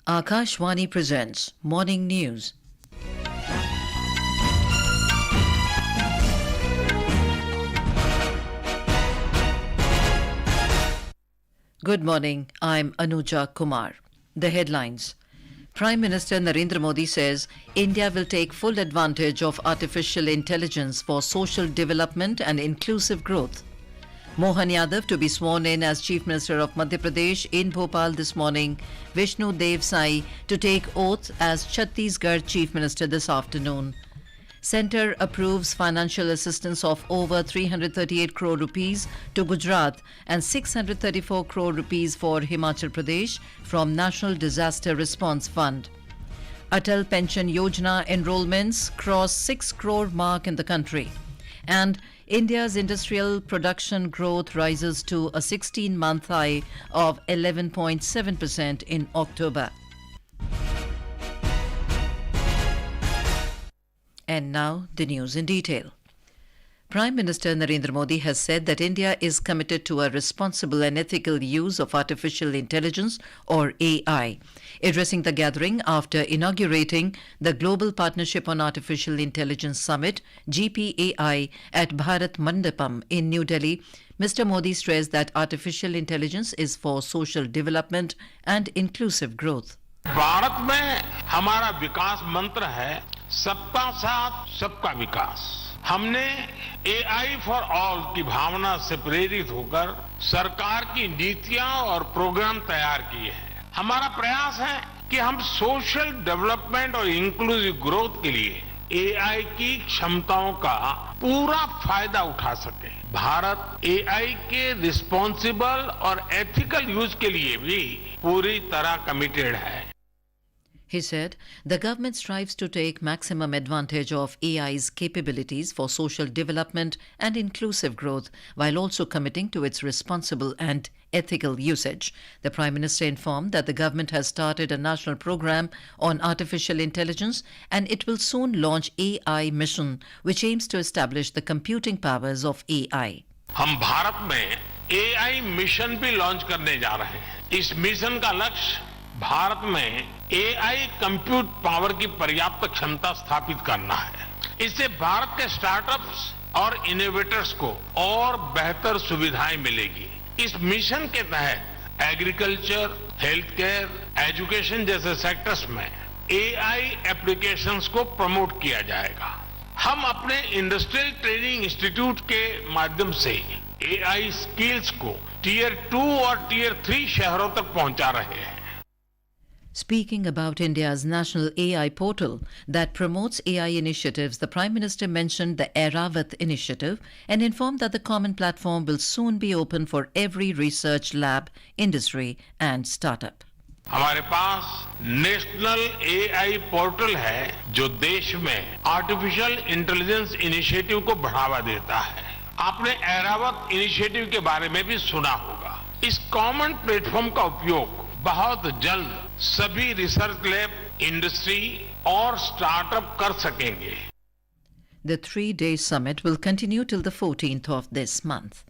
Akashvani presents Morning News. Good morning, I'm Anuja Kumar. The headlines. Prime Minister Narendra Modi says India will take full advantage of artificial intelligence for social development and inclusive growth. Mohan Yadav to be sworn in as Chief Minister of Madhya Pradesh in Bhopal this morning. Vishnu Deo Sai to take oath as Chhattisgarh Chief Minister this afternoon. Centre approves financial assistance of over 338 crore rupees to Gujarat and 634 crore rupees for Himachal Pradesh from National Disaster Response Fund. Atal Pension Yojana enrolments cross 6 crore mark in the country. And India's industrial production growth rises to a 16-month high of 11.7% in October. And now the news in detail. Prime Minister Narendra Modi has said that India is committed to a responsible and ethical use of artificial intelligence or AI. Addressing the gathering after inaugurating the Global Partnership on Artificial Intelligence Summit GPAI at Bharat Mandapam in New Delhi, Mr. Modi stressed that artificial intelligence is for social development and inclusive growth. Bharat में हमारा विकास मंत्र है सबका साथ सबका विकास। हमने AI for all की भावना से प्रेरित होकर सरकार की नीतियां और प्रोग्राम तैयार किए हैं। हमारा प्रयास है कि हम सोशल डेवलपमेंट और इंक्लूसिव ग्रोथ के लिए एआई की क्षमताओं का पूरा फायदा उठा सके। भारत एआई के रिस्पॉन्सिबल और एथिकल यूज के लिए भी पूरी तरह कमिटेड है। He said the government strives to take maximum advantage of AI's capabilities for social development and inclusive growth while also committing to its responsible and ethical usage. The Prime Minister informed that the government has started a national program on artificial intelligence and it will soon launch AI mission which aims to establish the computing powers of AI. हम भारत में AI mission भी launch करने जा रहे हैं। इस mission का लक्ष्य भारत में एआई कंप्यूट पावर की पर्याप्त क्षमता स्थापित करना है। इससे भारत के स्टार्टअप्स और इनोवेटर्स को और बेहतर सुविधाएं मिलेगी। इस मिशन के तहत एग्रीकल्चर, हेल्थ केयर, एजुकेशन जैसे सेक्टर्स में एआई एप्लीकेशंस को प्रमोट किया जाएगा। हम अपने इंडस्ट्रियल ट्रेनिंग इंस्टीट्यूट के माध्यम से एआई स्किल्स को टियर 2 और टियर 3 शहरों तक पहुंचा रहे हैं। Speaking about India's national AI portal that promotes AI initiatives, the Prime Minister mentioned the Airavat initiative and informed that the common platform will soon be open for every research lab, industry and startup. हमारे पास national AI portal है जो देश में artificial intelligence initiative को बढ़ावा देता है। आपने एरावत इनिशिएटिव के बारे में भी सुना होगा। इस कॉमन प्लेटफॉर्म का उपयोग बहुत जल्द सभी रिसर्च लैब, इंडस्ट्री और स्टार्टअप कर सकेंगे। The 3-day summit will continue till the 14th of this month.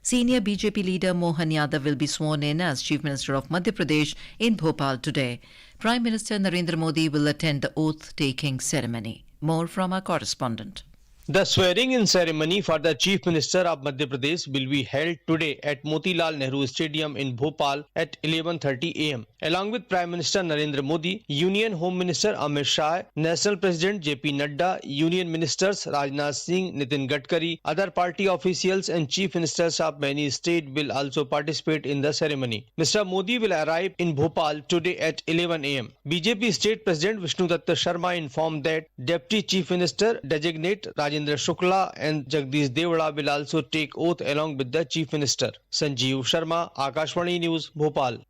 Senior BJP leader Mohan Yadav will be sworn in as Chief Minister of Madhya Pradesh in Bhopal today. Prime Minister Narendra Modi will attend the oath-taking ceremony. More from our correspondent. The swearing-in ceremony for the Chief Minister of Madhya Pradesh will be held today at Motilal Nehru Stadium in Bhopal at 11:30 a.m. Along with Prime Minister Narendra Modi, Union Home Minister Amit Shah, National President J.P. Nadda, Union Ministers Rajnath Singh, Nitin Gadkari, other party officials and Chief Ministers of many states will also participate in the ceremony. Mr. Modi will arrive in Bhopal today at 11 a.m. BJP State President Vishnu Deo Sai informed that Deputy Chief Minister designate Rajendra Shukla and Jagdish Devada will also take oath along with the Chief Minister. Sanjeev Sharma, Akashvani News, Bhopal.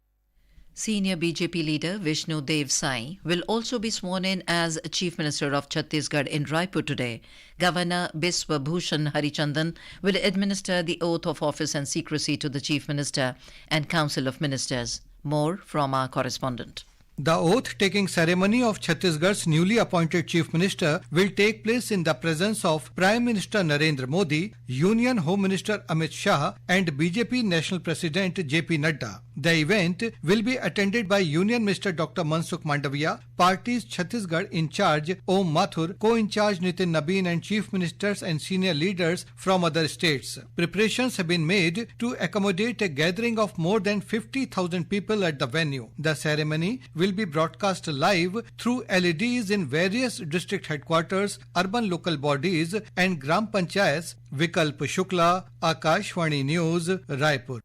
Senior BJP leader Vishnu Deo Sai will also be sworn in as Chief Minister of Chhattisgarh in Raipur today. Governor Biswa Bhushan Harichandan will administer the oath of office and secrecy to the Chief Minister and Council of Ministers. More from our correspondent. The oath-taking ceremony of Chhattisgarh's newly appointed Chief Minister will take place in the presence of Prime Minister Narendra Modi, Union Home Minister Amit Shah and BJP National President JP Nadda. The event will be attended by Union Minister Dr. Mansukh Mandaviya, Party's Chhattisgarh in charge Om Mathur, co-in-charge Nitin Nabin and Chief Ministers and senior leaders from other states. Preparations have been made to accommodate a gathering of more than 50,000 people at the venue. The ceremony will be broadcast live through LEDs in various district headquarters, urban local bodies and Gram Panchayats. Vikalp Shukla, Akashvani News, Raipur.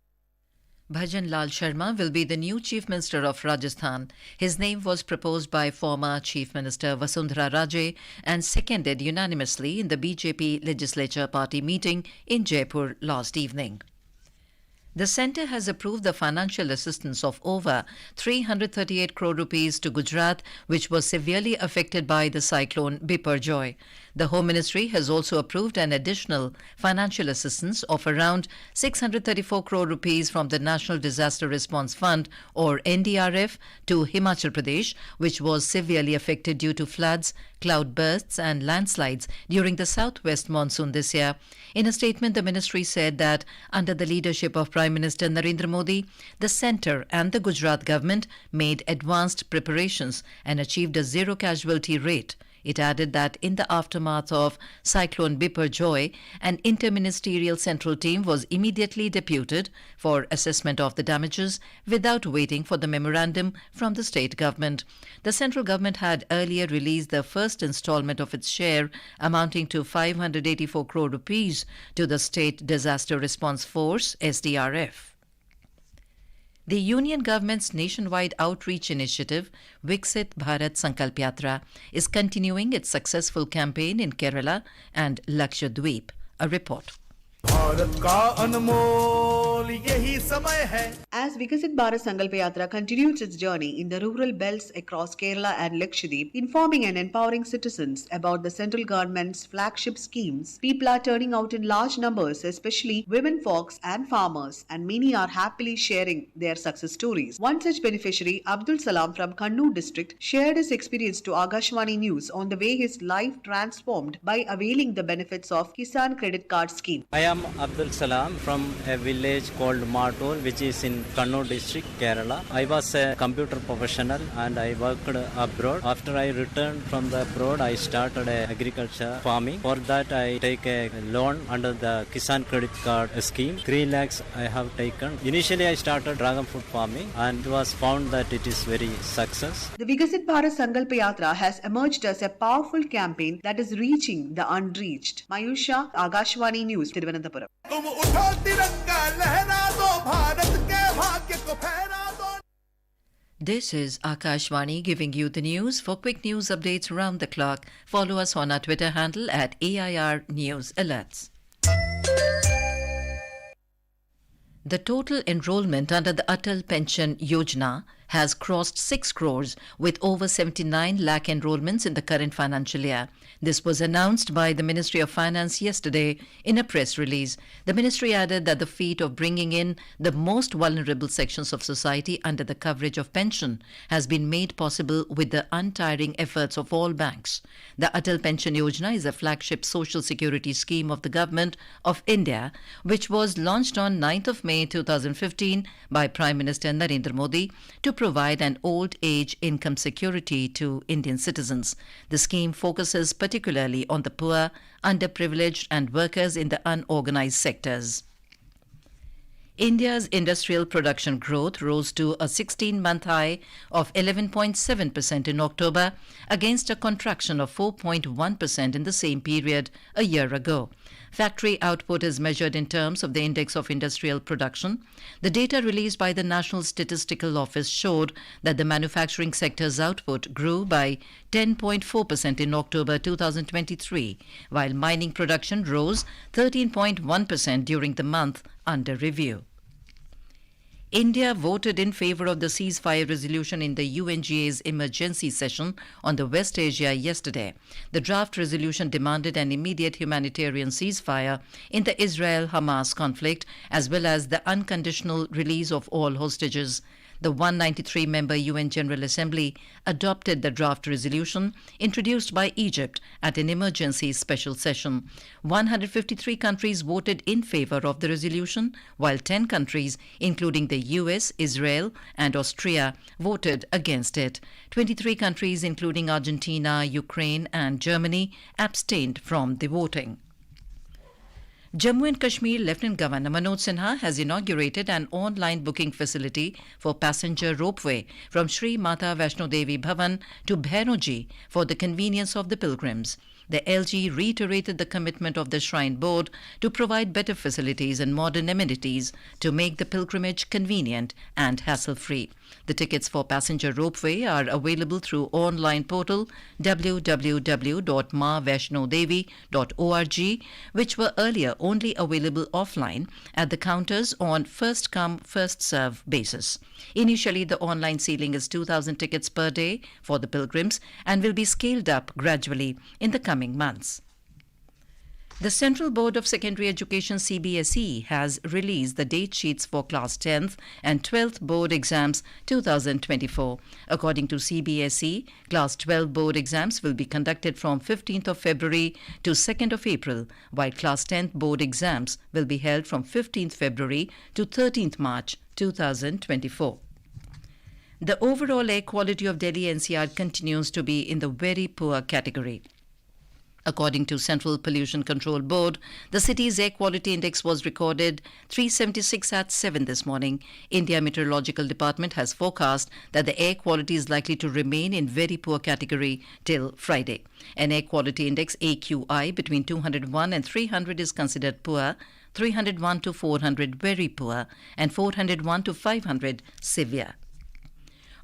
Bhajan Lal Sharma will be the new Chief Minister of Rajasthan. His name was proposed by former Chief Minister Vasundhara Raje and seconded unanimously in the BJP Legislature Party meeting in Jaipur last evening. The centre has approved the financial assistance of over 338 crore rupees to Gujarat, which was severely affected by the cyclone Biparjoy. The Home Ministry has also approved an additional financial assistance of around 634 crore rupees from the National Disaster Response Fund or NDRF to Himachal Pradesh, which was severely affected due to floods, cloudbursts and landslides during the southwest monsoon this year. In a statement, the ministry said that under the leadership of Prime Minister Narendra Modi, the centre and the Gujarat government made advanced preparations and achieved a zero casualty rate. It added that in the aftermath of Cyclone Biparjoy, an interministerial central team was immediately deputed for assessment of the damages without waiting for the memorandum from the state government. The central government had earlier released the first installment of its share amounting to 584 crore rupees to the State Disaster Response Force, SDRF. The Union Government's nationwide outreach initiative, Viksit Bharat Sankalp Yatra, is continuing its successful campaign in Kerala and Lakshadweep. A report. As Viksit Bharat Sankalp Yatra continues its journey in the rural belts across Kerala and Lakshadweep, informing and empowering citizens about the central government's flagship schemes, people are turning out in large numbers, especially women folks and farmers, and many are happily sharing their success stories. One such beneficiary, Abdul Salam from Kannur district, shared his experience to Agashwani News on the way his life transformed by availing the benefits of Kisan Credit Card Scheme. I am Abdul Salam from a village called Matur, which is in Kannur district, Kerala. I was a computer professional and I worked abroad. After I returned from the abroad, I started agriculture farming. For that, I take a loan under the Kisan Credit Card Scheme. 3 lakhs I have taken. Initially, I started dragon fruit farming and it was found that it is very success. The Viksit Bharat Sankalp Yatra has emerged as a powerful campaign that is reaching the unreached. Mayusha, Agashwani News, Thiruvananthapuram. This is Akashvani giving you the news. For quick news updates around the clock, follow us on our Twitter handle at AIR News Alerts. The total enrolment under the Atal Pension Yojana has crossed 6 crores with over 79 lakh enrolments in the current financial year. This was announced by the Ministry of Finance yesterday in a press release. The ministry added that the feat of bringing in the most vulnerable sections of society under the coverage of pension has been made possible with the untiring efforts of all banks. The Atal Pension Yojana is a flagship social security scheme of the Government of India, which was launched on 9th of May 2015 by Prime Minister Narendra Modi to provide an old age income security to Indian citizens. The scheme focuses particularly on the poor, underprivileged and workers in the unorganized sectors. India's industrial production growth rose to a 16-month high of 11.7% in October against a contraction of 4.1% in the same period a year ago. Factory output is measured in terms of the Index of Industrial Production. The data released by the National Statistical Office showed that the manufacturing sector's output grew by 10.4% in October 2023, while mining production rose 13.1% during the month under review. India voted in favour of the ceasefire resolution in the UNGA's emergency session on the West Asia yesterday. The draft resolution demanded an immediate humanitarian ceasefire in the Israel-Hamas conflict as well as the unconditional release of all hostages. The 193-member UN General Assembly adopted the draft resolution introduced by Egypt at an emergency special session. 153 countries voted in favor of the resolution, while 10 countries, including the US, Israel, and Austria, voted against it. 23 countries, including Argentina, Ukraine, and Germany, abstained from the voting. Jammu and Kashmir Lieutenant Governor Manoj Sinha has inaugurated an online booking facility for passenger ropeway from Sri Mata Vaishno Devi Bhavan to Bhairoji for the convenience of the pilgrims. The LG reiterated the commitment of the Shrine Board to provide better facilities and modern amenities to make the pilgrimage convenient and hassle-free. The tickets for passenger ropeway are available through online portal www.mavaishnodevi.org, which were earlier only available offline at the counters on first-come, first-serve basis. Initially, the online ceiling is 2,000 tickets per day for the pilgrims and will be scaled up gradually in the coming months. The Central Board of Secondary Education CBSE has released the date sheets for Class 10th and 12th board exams 2024. According to CBSE, Class 12 board exams will be conducted from 15th of February to 2nd of April, while Class 10th board exams will be held from 15th February to 13th March 2024. The overall air quality of Delhi NCR continues to be in the very poor category. According to Central Pollution Control Board, the city's air quality index was recorded 376 at 7 this morning. India Meteorological Department has forecast that the air quality is likely to remain in very poor category till Friday. An air quality index AQI between 201 and 300 is considered poor, 301 to 400 very poor, and 401 to 500 severe.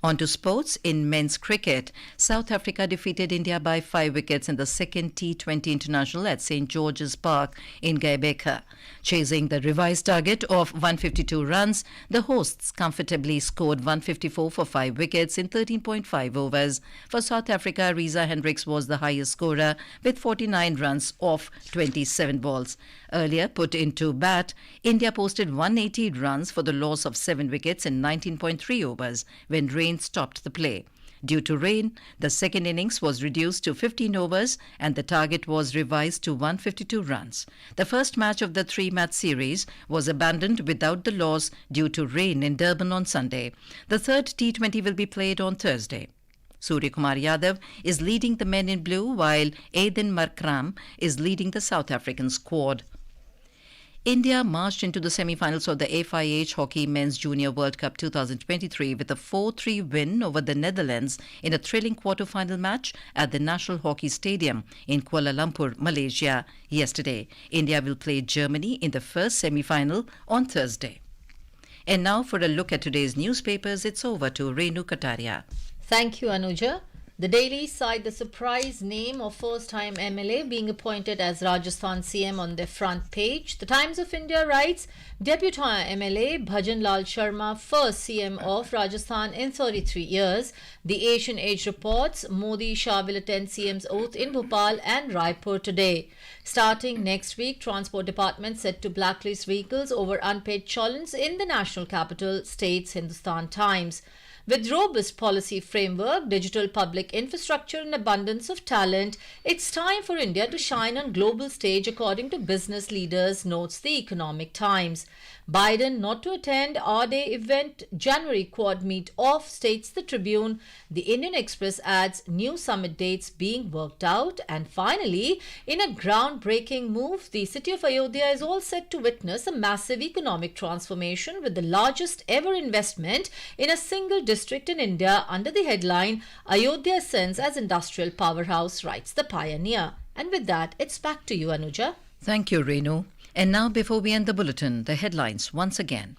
On to sports. In men's cricket, South Africa defeated India by 5 wickets in the second T20 International at St. George's Park in Gqeberha. Chasing the revised target of 152 runs, the hosts comfortably scored 154 for 5 wickets in 13.5 overs. For South Africa, Reza Hendricks was the highest scorer with 49 runs off 27 balls. Earlier put into bat, India posted 180 runs for the loss of 7 wickets in 19.3 overs when rain stopped the play. Due to rain, the second innings was reduced to 15 overs and the target was revised to 152 runs. The first match of the 3-match series was abandoned without the loss due to rain in Durban on Sunday. The third T20 will be played on Thursday. Mohan Yadav is leading the men in blue while Aiden Markram is leading the South African squad. India marched into the semi-finals of the FIH Hockey Men's Junior World Cup 2023 with a 4-3 win over the Netherlands in a thrilling quarter-final match at the National Hockey Stadium in Kuala Lumpur, Malaysia yesterday. India will play Germany in the first semi-final on Thursday. And now for a look at today's newspapers, it's over to Renu Kataria. Thank you, Anuja. The Daily cite the surprise name of first-time MLA being appointed as Rajasthan CM on their front page. The Times of India writes, Debutant MLA Bhajan Lal Sharma, first CM of Rajasthan in 33 years. The Asian Age reports, Modi Shah will attend CM's oath in Bhopal and Raipur today. Starting next week, Transport Department set to blacklist vehicles over unpaid cholens in the national capital, states Hindustan Times. With robust policy framework, digital public infrastructure and abundance of talent, it's time for India to shine on global stage according to business leaders, notes the Economic Times. Biden not to attend R-Day event, January Quad meet off, states the Tribune. The Indian Express adds new summit dates being worked out. And finally, in a groundbreaking move, the city of Ayodhya is all set to witness a massive economic transformation with the largest ever investment in a single district in India under the headline, Ayodhya Ascends as Industrial Powerhouse, writes the Pioneer. And with that, it's back to you, Anuja. Thank you, Renu. And now, before we end the bulletin, the headlines once again.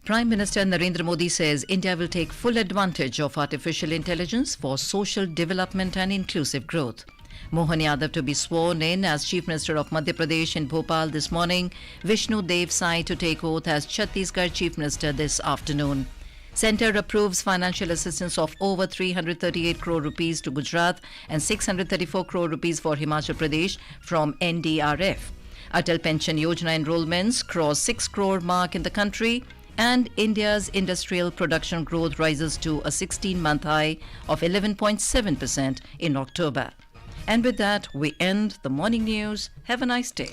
Prime Minister Narendra Modi says India will take full advantage of artificial intelligence for social development and inclusive growth. Mohan Yadav to be sworn in as Chief Minister of Madhya Pradesh in Bhopal this morning. Vishnu Deo Sai to take oath as Chhattisgarh Chief Minister this afternoon. Centre approves financial assistance of over 338 crore rupees to Gujarat and 634 crore rupees for Himachal Pradesh from NDRF. Atal Pension Yojana enrolments cross 6 crore mark in the country. And India's industrial production growth rises to a 16-month high of 11.7% in October. And with that, we end the morning news. Have a nice day.